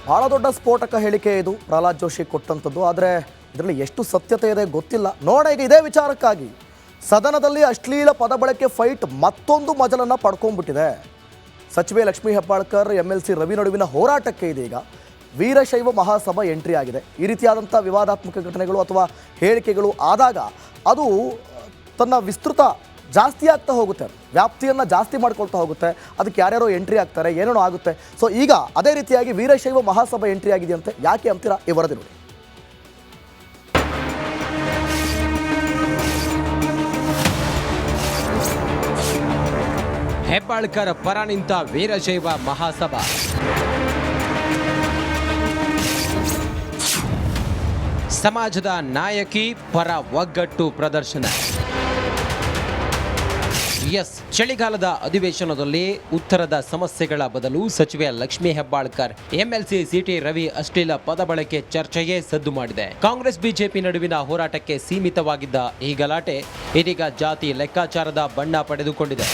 ಬಹಳ ದೊಡ್ಡ ಸ್ಫೋಟಕ ಹೇಳಿಕೆ ಇದು ಪ್ರಹ್ಲಾದ್ ಜೋಶಿ ಕೊಟ್ಟಂಥದ್ದು. ಆದರೆ ಇದರಲ್ಲಿ ಎಷ್ಟು ಸತ್ಯತೆ ಇದೆ ಗೊತ್ತಿಲ್ಲ. ನೋಡ, ಈಗ ಇದೇ ವಿಚಾರಕ್ಕಾಗಿ ಸದನದಲ್ಲಿ ಅಶ್ಲೀಲ ಪದ ಬಳಕೆ ಫೈಟ್ ಮತ್ತೊಂದು ಮಜಲನ್ನು ಪಡ್ಕೊಂಡ್ಬಿಟ್ಟಿದೆ. ಸಚಿವೆ ಲಕ್ಷ್ಮೀ ಹೆಬ್ಬಾಳ್ಕರ್ MLC ರವಿ ನಡುವಿನ ಹೋರಾಟಕ್ಕೆ ಇದೀಗ ವೀರಶೈವ ಮಹಾಸಭಾ ಎಂಟ್ರಿ ಆಗಿದೆ. ಈ ರೀತಿಯಾದಂಥ ವಿವಾದಾತ್ಮಕ ಘಟನೆಗಳು ಅಥವಾ ಹೇಳಿಕೆಗಳು ಆದಾಗ ಅದು ತನ್ನ ವಿಸ್ತೃತ ಜಾಸ್ತಿ ಆಗ್ತಾ ಹೋಗುತ್ತೆ, ವ್ಯಾಪ್ತಿಯನ್ನು ಜಾಸ್ತಿ ಮಾಡ್ಕೊಳ್ತಾ ಹೋಗುತ್ತೆ. ಅದಕ್ಕೆ ಯಾರ್ಯಾರೋ ಎಂಟ್ರಿ ಆಗ್ತಾರೆ, ಏನೇನೋ ಆಗುತ್ತೆ. ಸೊ ಈಗ ಅದೇ ರೀತಿಯಾಗಿ ವೀರಶೈವ ಮಹಾಸಭಾ ಎಂಟ್ರಿ ಆಗಿದೆಯಂತೆ. ಯಾಕೆ ಅಂತೀರಾ? ಈ ವರದಿ ನೋಡಿ. ಹೆಬ್ಬಾಳ್ಕರ್ ಪರ ನಿಂತ ವೀರಶೈವ ಮಹಾಸಭಾ. ಸಮಾಜದ ನಾಯಕಿ ಪರ ಒಗ್ಗಟ್ಟು ಪ್ರದರ್ಶನ. ಚಳಿಗಾಲದ ಅಧಿವೇಶನದಲ್ಲಿ ಉತ್ತರದ ಸಮಸ್ಯೆಗಳ ಬದಲು ಸಚಿವೆ ಲಕ್ಷ್ಮೀ ಹೆಬ್ಬಾಳ್ಕರ್ MLC CT ರವಿ ಅಶ್ಲೀಲ ಪದ ಬಳಕೆ ಚರ್ಚೆಯೇ ಸದ್ದು ಮಾಡಿದೆ. ಕಾಂಗ್ರೆಸ್ ಬಿಜೆಪಿ ನಡುವಿನ ಹೋರಾಟಕ್ಕೆ ಸೀಮಿತವಾಗಿದ್ದ ಈ ಗಲಾಟೆ ಇದೀಗ ಜಾತಿ ಲೆಕ್ಕಾಚಾರದ ಬಣ್ಣ ಪಡೆದುಕೊಂಡಿದೆ.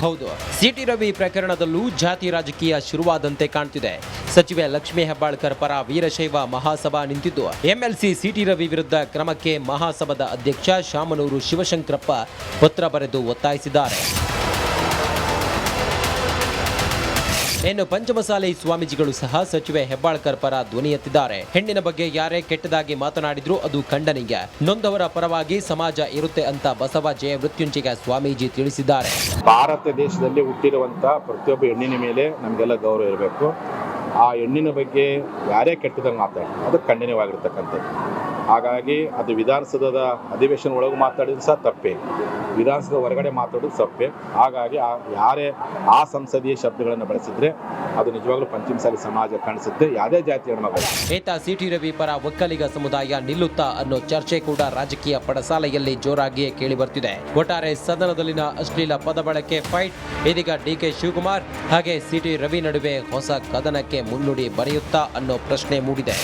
ಹೌದು, CT ರವಿ ಪ್ರಕರಣದಲ್ಲೂ ಜಾತಿ ರಾಜಕೀಯ ಶುರುವಾದಂತೆ ಕಾಣ್ತಿದೆ. ಸಚಿವೆ ಲಕ್ಷ್ಮೀ ಹೆಬ್ಬಾಳ್ಕರ್ ಪರ ವೀರಶೈವ ಮಹಾಸಭಾ ನಿಂತಿದ್ದು MLC CT ರವಿ ವಿರುದ್ಧ ಕ್ರಮಕ್ಕೆ ಮಹಾಸಭಾದ ಅಧ್ಯಕ್ಷ ಶಾಮನೂರು ಶಿವಶಂಕರಪ್ಪ ಪತ್ರ ಬರೆದು ಒತ್ತಾಯಿಸಿದ್ದಾರೆ. ಇನ್ನು ಪಂಚಮಸಾಲಿ ಸ್ವಾಮೀಜಿಗಳು ಸಹ ಸಚಿವೆ ಹೆಬ್ಬಾಳ್ಕರ್ ಪರ ಧ್ವನಿ ಎತ್ತಿದ್ದಾರೆ. ಹೆಣ್ಣಿನ ಬಗ್ಗೆ ಯಾರೇ ಕೆಟ್ಟದಾಗಿ ಮಾತನಾಡಿದ್ರೂ ಅದು ಖಂಡನೀಯ. ನೊಂದವರ ಪರವಾಗಿ ಸಮಾಜ ಇರುತ್ತೆ ಅಂತ ಬಸವ ಜಯ ಮೃತ್ಯುಂಜಯ ಸ್ವಾಮೀಜಿ ತಿಳಿಸಿದ್ದಾರೆ. ಭಾರತ ದೇಶದಲ್ಲಿ ಹುಟ್ಟಿರುವಂತಹ ಪ್ರತಿಯೊಬ್ಬ ಹೆಣ್ಣಿನ ಮೇಲೆ ನಮಗೆಲ್ಲ ಗೌರವ ಇರಬೇಕು. ಆ ಹೆಣ್ಣಿನ ಬಗ್ಗೆ ಯಾರೇ ಕೆಟ್ಟದಂಗೆ ಮಾತಾಡಿ ಅದು ಖಂಡನೀಯವಾಗಿರ್ತಕ್ಕಂಥದ್ದು. ಹಾಗಾಗಿ ಅದು ವಿಧಾನಸೌಧದ ಅಧಿವೇಶನ ಒಳಗೆ ಮಾತಾಡಿದ್ರು ಸಹ ತಪ್ಪೇ, ವಿಧಾನಸೌಧ ಹೊರಗಡೆ ಮಾತಾಡೋದು ತಪ್ಪೇ. ಹಾಗಾಗಿ ಯಾರೇ ಆ ಸಂಸದೀಯ ಶಬ್ದಗಳನ್ನು ಬಳಸಿದ್ರೆ ಅದು ನಿಜವಾಗ್ಲೂ ಪಂಚಮಸಾಲಿ ಸಮಾಜ ಕಾಣಿಸುತ್ತೆ, ಯಾವುದೇ ಜಾತಿಯ ಮಗಳು. ಏತ CT ರವಿ ಪರ ಒಕ್ಕಲಿಗ ಸಮುದಾಯ ನಿಲ್ಲುತ್ತಾ ಅನ್ನೋ ಚರ್ಚೆ ಕೂಡ ರಾಜಕೀಯ ಪಡಸಾಲೆಯಲ್ಲಿ ಜೋರಾಗಿಯೇ ಕೇಳಿ ಬರ್ತಿದೆ. ಒಟ್ಟಾರೆ ಸದನದಲ್ಲಿನ ಅಶ್ಲೀಲ ಪದ ಬಳಕೆ ಫೈಟ್ ಇದೀಗ DK ಶಿವಕುಮಾರ್ ಹಾಗೆ CT ರವಿ ನಡುವೆ ಹೊಸ ಕದನಕ್ಕೆ ಮುನ್ನುಡಿ ಬರೆಯುತ್ತಾ ಅನ್ನೋ ಪ್ರಶ್ನೆ ಮೂಡಿದೆ.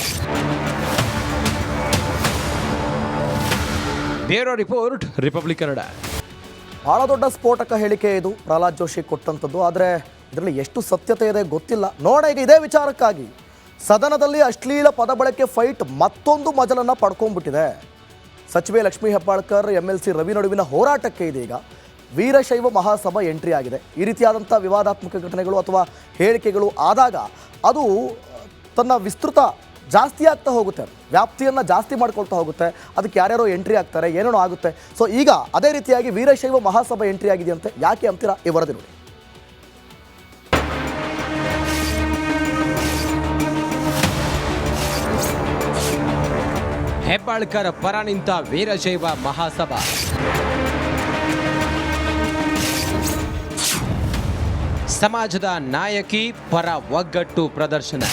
Bureau report, republic Kannada. ಬಹಳ ದೊಡ್ಡ ಸ್ಫೋಟಕ ಹೇಳಿಕೆ ಇದು ಪ್ರಹ್ಲಾದ್ ಜೋಶಿ ಕೊಟ್ಟಂಥದ್ದು. ಆದರೆ ಇದರಲ್ಲಿ ಎಷ್ಟು ಸತ್ಯತೆ ಇದೆ ಗೊತ್ತಿಲ್ಲ. ನೋಡ, ಈಗ ಇದೇ ವಿಚಾರಕ್ಕಾಗಿ ಸದನದಲ್ಲಿ ಅಶ್ಲೀಲ ಪದ ಬಳಕೆ ಫೈಟ್ ಮತ್ತೊಂದು ಮಜಲನ್ನು ಪಡ್ಕೊಂಡ್ಬಿಟ್ಟಿದೆ. ಸಚಿವೆ ಲಕ್ಷ್ಮೀ ಹೆಬ್ಬಾಳ್ಕರ್ MLC ರವಿ ನಡುವಿನ ಹೋರಾಟಕ್ಕೆ ಇದೀಗ ವೀರಶೈವ ಮಹಾಸಭಾ ಎಂಟ್ರಿ ಆಗಿದೆ. ಈ ರೀತಿಯಾದಂಥ ವಿವಾದಾತ್ಮಕ ಘಟನೆಗಳು ಅಥವಾ ಹೇಳಿಕೆಗಳು ಆದಾಗ ಅದು ತನ್ನ ವಿಸ್ತೃತ ಜಾಸ್ತಿ ಆಗ್ತಾ ಹೋಗುತ್ತೆ, ವ್ಯಾಪ್ತಿಯನ್ನು ಜಾಸ್ತಿ ಮಾಡ್ಕೊಳ್ತಾ ಹೋಗುತ್ತೆ. ಅದಕ್ಕೆ ಯಾರ್ಯಾರೋ ಎಂಟ್ರಿ ಆಗ್ತಾರೆ, ಏನೇನೋ ಆಗುತ್ತೆ. ಸೊ ಈಗ ಅದೇ ರೀತಿಯಾಗಿ ವೀರಶೈವ ಮಹಾಸಭಾ ಎಂಟ್ರಿ ಆಗಿದೆಯಂತೆ. ಯಾಕೆ ಅಂತೀರಾ? ಈ ವರದಿ ನೋಡಿ. ಹೆಬ್ಬಾಳ್ಕರ್ ಪರ ನಿಂತ ವೀರಶೈವ ಮಹಾಸಭಾ. ಸಮಾಜದ ನಾಯಕಿ ಪರ ಒಗ್ಗಟ್ಟು ಪ್ರದರ್ಶನ.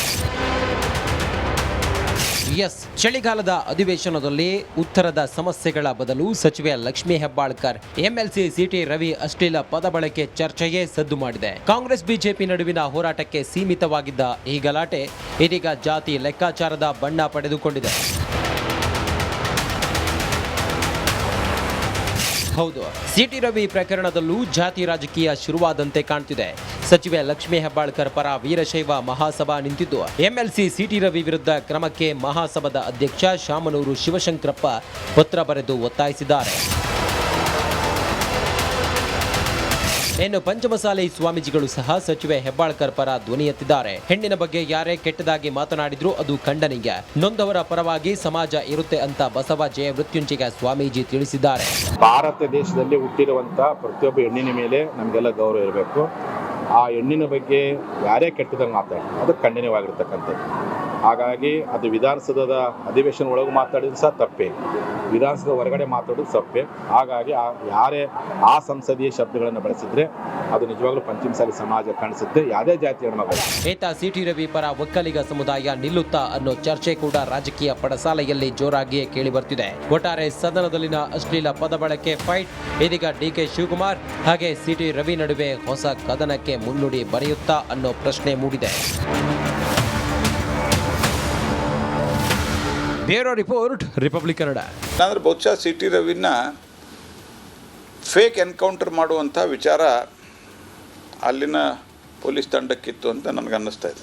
ಚಳಿಗಾಲದ ಅಧಿವೇಶನದಲ್ಲಿ ಉತ್ತರದ ಸಮಸ್ಯೆಗಳ ಬದಲು ಸಚಿವೆ ಲಕ್ಷ್ಮೀ ಹೆಬ್ಬಾಳ್ಕರ್ MLC CT ರವಿ ಅಶ್ಲೀಲ ಪದ ಬಳಕೆ ಚರ್ಚೆಯೇ ಸದ್ದು ಮಾಡಿದೆ. ಕಾಂಗ್ರೆಸ್ ಬಿಜೆಪಿ ನಡುವಿನ ಹೋರಾಟಕ್ಕೆ ಸೀಮಿತವಾಗಿದ್ದ ಈ ಗಲಾಟೆ ಇದೀಗ ಜಾತಿ ಲೆಕ್ಕಾಚಾರದ ಬಣ್ಣ ಪಡೆದುಕೊಂಡಿದೆ. ಹೌದು, CT ರವಿ ಪ್ರಕರಣದಲ್ಲೂ ಜಾತಿ ರಾಜಕೀಯ ಶುರುವಾದಂತೆ ಕಾಣ್ತಿದೆ. ಸಚಿವೆ ಲಕ್ಷ್ಮೀ ಹೆಬ್ಬಾಳ್ಕರ್ ಪರ ವೀರಶೈವ ಮಹಾಸಭಾ ನಿಂತಿದ್ದು MLC CT ರವಿ ವಿರುದ್ಧ ಕ್ರಮಕ್ಕೆ ಮಹಾಸಭಾದ ಅಧ್ಯಕ್ಷ ಶಾಮನೂರು ಶಿವಶಂಕರಪ್ಪ ಪತ್ರ ಬರೆದು ಒತ್ತಾಯಿಸಿದ್ದಾರೆ. ಇನ್ನು ಪಂಚಮಸಾಲಿ ಸ್ವಾಮೀಜಿಗಳು ಸಹ ಸಚಿವೆ ಹೆಬ್ಬಾಳ್ಕರ್ ಪರ ಧ್ವನಿ ಎತ್ತಿದ್ದಾರೆ. ಹೆಣ್ಣಿನ ಬಗ್ಗೆ ಯಾರೇ ಕೆಟ್ಟದಾಗಿ ಮಾತನಾಡಿದ್ರೂ ಅದು ಖಂಡನೀಯ. ನೊಂದವರ ಪರವಾಗಿ ಸಮಾಜ ಇರುತ್ತೆ ಅಂತ ಬಸವ ಜಯ ಮೃತ್ಯುಂಜಯ ಸ್ವಾಮೀಜಿ ತಿಳಿಸಿದ್ದಾರೆ. ಭಾರತ ದೇಶದಲ್ಲಿ ಹುಟ್ಟಿರುವಂತಹ ಪ್ರತಿಯೊಬ್ಬ ಹೆಣ್ಣಿನ ಮೇಲೆ ನಮಗೆಲ್ಲ ಗೌರವ ಇರಬೇಕು. ಆ ಹೆಣ್ಣಿನ ಬಗ್ಗೆ ಯಾರೇ ಕೆಟ್ಟದಂಗೆ ಮಾತಾಡಿ ಅದು ಖಂಡನೀಯವಾಗಿರ್ತಕ್ಕಂಥದ್ದು. ಹಾಗಾಗಿ ಅದು ವಿಧಾನಸೌಧದ ಅಧಿವೇಶನ ಒಳಗೆ ಮಾತಾಡಿದ್ರು ಸಹ ತಪ್ಪೇ, ವಿಧಾನಸೌಧ ಹೊರಗಡೆ ಮಾತಾಡೋದು ತಪ್ಪೇ. ಹಾಗಾಗಿ ಯಾರೇ ಆ ಸಂಸದೀಯ ಶಬ್ದಗಳನ್ನು ಬಳಸಿದ್ರೆ ಅದು ನಿಜವಾಗ್ಲೂ ಪಂಚಮಸಾಲಿ ಸಮಾಜ ಕಾಣಿಸುತ್ತೆ, ಯಾವುದೇ ಜಾತಿಯ ಮಗಳು. ಏತ CT ರವಿ ಪರ ಒಕ್ಕಲಿಗ ಸಮುದಾಯ ನಿಲ್ಲುತ್ತಾ ಅನ್ನೋ ಚರ್ಚೆ ಕೂಡ ರಾಜಕೀಯ ಪಡಸಾಲೆಯಲ್ಲಿ ಜೋರಾಗಿಯೇ ಕೇಳಿ ಬರ್ತಿದೆ. ಒಟ್ಟಾರೆ ಸದನದಲ್ಲಿನ ಅಶ್ಲೀಲ ಪದ ಬಳಕೆ ಫೈಟ್ ಇದೀಗ DK ಶಿವಕುಮಾರ್ ಹಾಗೆ CT ರವಿ ನಡುವೆ ಹೊಸ ಕದನಕ್ಕೆ ಮುನ್ನುಡಿ ಬರೆಯುತ್ತಾ ಅನ್ನೋ ಪ್ರಶ್ನೆ ಮೂಡಿದೆ. Bureau report, republic Kannada. ಅಂದರೆ ಬಹುಶಃ CT ರವಿನ ಫೇಕ್ ಎನ್ಕೌಂಟರ್ ಮಾಡುವಂಥ ವಿಚಾರ ಅಲ್ಲಿನ ಪೊಲೀಸ್ ತಂಡಕ್ಕಿತ್ತು ಅಂತ ನನಗೆ ಅನ್ನಿಸ್ತಾ ಇದೆ.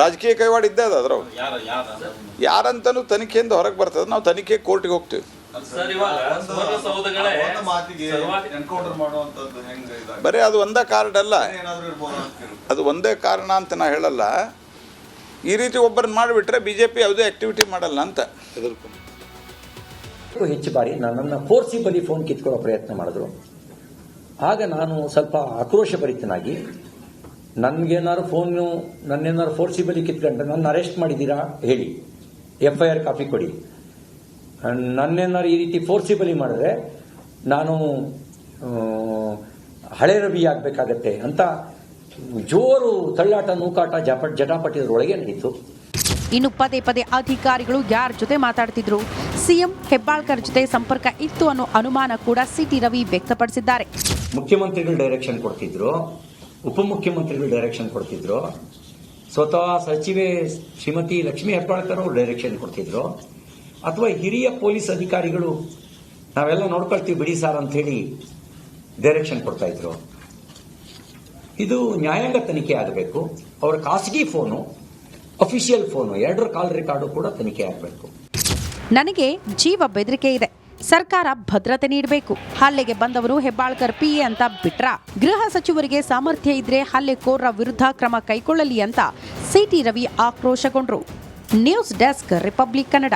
ರಾಜಕೀಯ ಕೈವಾಡ ಇದ್ದೇ ಅದು ಅದ್ರ ಯಾರಂತನೂ ತನಿಖೆಯಿಂದ ಹೊರಗೆ ಬರ್ತದೆ. ನಾವು ತನಿಖೆ ಕೋರ್ಟಿಗೆ ಹೋಗ್ತೀವಿ. ಬರೀ ಅದು ಒಂದೇ ಕಾರ್ಡ್ ಅಲ್ಲ, ಅದು ಒಂದೇ ಕಾರಣ ಅಂತ ನಾ ಹೇಳಲ್ಲ. ಈ ರೀತಿ ಒಬ್ಬರನ್ನ ಮಾಡಿಬಿಟ್ರೆ BJP ಯಾವುದೇ ಆಕ್ಟಿವಿಟಿ ಮಾಡಲ್ಲ ಅಂತ ಹೆಚ್ಚು ಬಾರಿ ನನ್ನನ್ನು ಫೋರ್ಸಿಬಲಿ ಫೋನ್ ಕಿತ್ಕೊಳ್ಳೋ ಪ್ರಯತ್ನ ಮಾಡಿದ್ರು. ಆಗ ನಾನು ಸ್ವಲ್ಪ ಆಕ್ರೋಶಭರಿತನಾಗಿ ನನ್ನೇನಾದ್ರು ಫೋರ್ಸಿಬಲಿ ಕಿತ್ಕೊಂಡ್ರೆ ನನ್ನ ಅರೆಸ್ಟ್ ಮಾಡಿದ್ದೀರಾ ಹೇಳಿ, FIR ಕಾಪಿ ಕೊಡಿ. ನನ್ನೇನಾದ್ರು ಈ ರೀತಿ ಫೋರ್ಸಿಬಲಿ ಮಾಡಿದ್ರೆ ನಾನು ಹಳೆ ರವಿ ಆಗಬೇಕಾಗತ್ತೆ ಅಂತ ಜೋರು ತಳ್ಳಾಟ ನೂಕಾಟ ಜಟಾಪಟಿಯರೊಳಗೆ ನಡೀತು. ಇನ್ನು ಪದೇ ಪದೇ ಅಧಿಕಾರಿಗಳು ಯಾರ ಜೊತೆ ಮಾತಾಡ್ತಿದ್ರು, ಸಿಎಂ ಹೆಬ್ಬಾಳ್ಕರ್ ಜೊತೆ ಸಂಪರ್ಕ ಇತ್ತು ಅನ್ನೋ ಅನುಮಾನ ಕೂಡ ಸಿಟಿ ರವಿ ವ್ಯಕ್ತಪಡಿಸಿದ್ದಾರೆ. ಮುಖ್ಯಮಂತ್ರಿಗಳು ಡೈರೆಕ್ಷನ್ ಕೊಡ್ತಿದ್ರು, ಉಪಮುಖ್ಯಮಂತ್ರಿಗಳು ಡೈರೆಕ್ಷನ್ ಕೊಡ್ತಿದ್ರು, ಸ್ವತಃ ಸಚಿವೆ ಶ್ರೀಮತಿ ಲಕ್ಷ್ಮೀ ಹೆಬ್ಬಾಳ್ಕರ್ ಅವರು ಡೈರೆಕ್ಷನ್ ಕೊಡ್ತಿದ್ರು, ಅಥವಾ ಹಿರಿಯ ಪೊಲೀಸ್ ಅಧಿಕಾರಿಗಳು ನಾವೆಲ್ಲ ನೋಡ್ಕೊಳ್ತೀವಿ ಬಿಡಿ ಸಾರ್ ಅಂತ ಹೇಳಿ ಡೈರೆಕ್ಷನ್ ಕೊಡ್ತಾ ಇದ್ರು. ಇದು ನ್ಯಾಯಾಂಗ ತನಿಖೆ ಆಗಬೇಕು. ಅವರ ಖಾಸಗಿ ಫೋನು, ಅಫಿಷಿಯಲ್ ಫೋನು, ಎರಡರ ಕಾಲ್ ರೆಕಾರ್ಡು ಕೂಡ ತನಿಖೆ ಆಗಬೇಕು. ನನಗೆ ಜೀವ ಬೆದರಿಕೆ ಇದೆ, ಸರ್ಕಾರ ಭದ್ರತೆ ನೀಡಬೇಕು. ಹಲ್ಲೆಗೆ ಬಂದವರು ಹೆಬ್ಬಾಳ್ಕರ್ PA ಅಂತ ಬಿಟ್ರ? ಗೃಹ ಸಚಿವರಿಗೆ ಸಾಮರ್ಥ್ಯ ಇದ್ರೆ ಹಲ್ಲೆಕೋರರ ವಿರುದ್ಧ ಕ್ರಮ ಕೈಗೊಳ್ಳಲಿ ಅಂತ ಸಿಟಿ ರವಿ ಆಕ್ರೋಶಗೊಂಡ್ರು. News desk, Republic Kannada.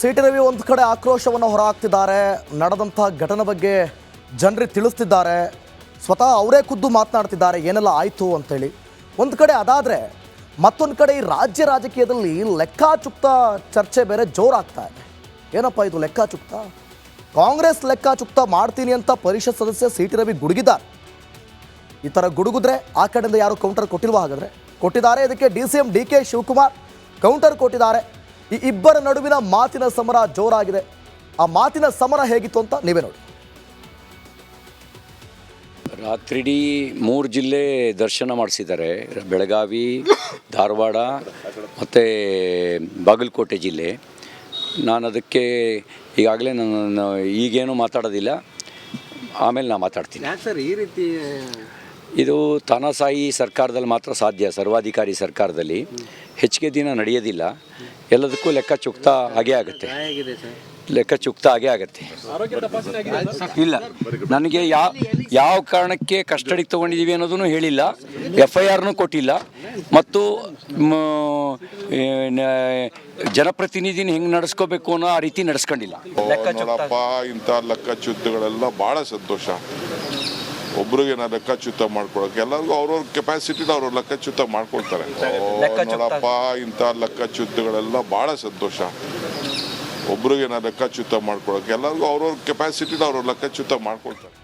C T Ravi ಒಂದು ಕಡೆ ಆಕ್ರೋಶವನ್ನು ಹೊರಹಾಕ್ತಿದ್ದಾರೆ, ನಡೆದಂಥ ಘಟನೆ ಬಗ್ಗೆ ಜನರಿಗೆ ತಿಳಿಸ್ತಿದ್ದಾರೆ, ಸ್ವತಃ ಅವರೇ ಖುದ್ದು ಮಾತನಾಡ್ತಿದ್ದಾರೆ ಏನೆಲ್ಲ ಆಯಿತು ಅಂತೇಳಿ. ಒಂದು ಕಡೆ ಅದಾದರೆ ಮತ್ತೊಂದು ಕಡೆ ಈ ರಾಜ್ಯ ರಾಜಕೀಯದಲ್ಲಿ ಲೆಕ್ಕಾಚುಕ್ತ ಚರ್ಚೆ ಬೇರೆ ಜೋರಾಗ್ತಾ ಇದೆ. ಏನಪ್ಪ ಇದು ಲೆಕ್ಕಾಚುಕ್ತ? ಕಾಂಗ್ರೆಸ್ ಲೆಕ್ಕಾಚುಕ್ತ ಮಾಡ್ತೀನಿ ಅಂತ ಪರಿಷತ್ ಸದಸ್ಯ ಸಿಟಿ ರವಿ ಗುಡುಗಿದ್ದಾರೆ. ಈ ಥರ ಗುಡುಗಿದ್ರೆ ಆ ಕಡೆಯಿಂದ ಯಾರು ಕೌಂಟರ್ ಕೊಟ್ಟಿಲ್ವಾ? ಹಾಗಾದರೆ ಕೊಟ್ಟಿದ್ದಾರೆ. ಇದಕ್ಕೆ DCM DK ಶಿವಕುಮಾರ್ ಕೌಂಟರ್ ಕೊಟ್ಟಿದ್ದಾರೆ. ಈ ಇಬ್ಬರ ನಡುವಿನ ಮಾತಿನ ಸಮರ ಜೋರಾಗಿದೆ. ಆ ಮಾತಿನ ಸಮರ ಹೇಗಿತ್ತು ಅಂತ ನೀವೇ ನೋಡಿ. ರಾತ್ರಿಡೀ 3 ಜಿಲ್ಲೆ ದರ್ಶನ ಮಾಡಿಸಿದ್ದಾರೆ. ಬೆಳಗಾವಿ, ಧಾರವಾಡ ಮತ್ತು ಬಾಗಲಕೋಟೆ ಜಿಲ್ಲೆ. ನಾನು ಅದಕ್ಕೆ ಈಗಾಗಲೇ ನಾನು ಈಗೇನು ಮಾತಾಡೋದಿಲ್ಲ, ಆಮೇಲೆ ನಾನು ಮಾತಾಡ್ತೀನಿ. ಸರ್ ಈ ರೀತಿ ಇದು ತಾನಾಸಾಯಿ ಸರ್ಕಾರದಲ್ಲಿ ಮಾತ್ರ ಸಾಧ್ಯ. ಸರ್ವಾಧಿಕಾರಿ ಸರ್ಕಾರದಲ್ಲಿ ಹೆಚ್ಚಿಗೆ ದಿನ ನಡೆಯೋದಿಲ್ಲ. ಎಲ್ಲದಕ್ಕೂ ಲೆಕ್ಕ ಚುಕ್ತಾ ಆಗೇ ಆಗುತ್ತೆ. ಲೆಕ್ಕ ಚುಕ್ತಾ ಆಗೇ ಆಗುತ್ತೆ. ಇಲ್ಲ, ನನಗೆ ಯಾವ ಕಾರಣಕ್ಕೆ ಕಸ್ಟಡಿಗೆ ತೊಗೊಂಡಿದ್ದೀವಿ ಅನ್ನೋದನ್ನು ಹೇಳಿಲ್ಲ, FIRನೂ ಕೊಟ್ಟಿಲ್ಲ, ಮತ್ತು ಜನಪ್ರತಿನಿಧಿನ ಹೆಂಗೆ ನಡೆಸ್ಕೋಬೇಕು ಅನ್ನೋ ಆ ರೀತಿ ನಡೆಸ್ಕೊಂಡಿಲ್ಲ. ನೋಡಪ್ಪ, ಇಂಥ ಲೆಕ್ಕಚ್ಯುತಗಳೆಲ್ಲ ಭಾಳ ಸಂತೋಷ. ಒಬ್ರಿಗೆ ನಾ ಲೆಕ್ಕಚ್ಯುತ ಮಾಡ್ಕೊಳಕ್ಕೆ ಎಲ್ಲರಿಗೂ ಅವ್ರವ್ರ ಕೆಪಾಸಿಟಿನ ಅವ್ರ ಲೆಕ್ಕಚ್ಯುತ ಮಾಡ್ಕೊಳ್ತಾರೆ. ನೋಡಪ್ಪ, ಇಂಥ ಲೆಕ್ಕಚ್ಯುತಗಳೆಲ್ಲ ಭಾಳ ಸಂತೋಷ. ಒಬ್ರಿಗೆ ನಾ ಲೆಕ್ಕಚ್ಯುತ ಮಾಡ್ಕೊಳಕ್ಕೆ ಎಲ್ಲರಿಗೂ ಅವ್ರವ್ರ ಕೆಪಾಸಿಟಿನ ಅವ್ರ ಲೆಕ್ಕಚ್ಯುತ ಮಾಡ್ಕೊಳ್ತಾರೆ.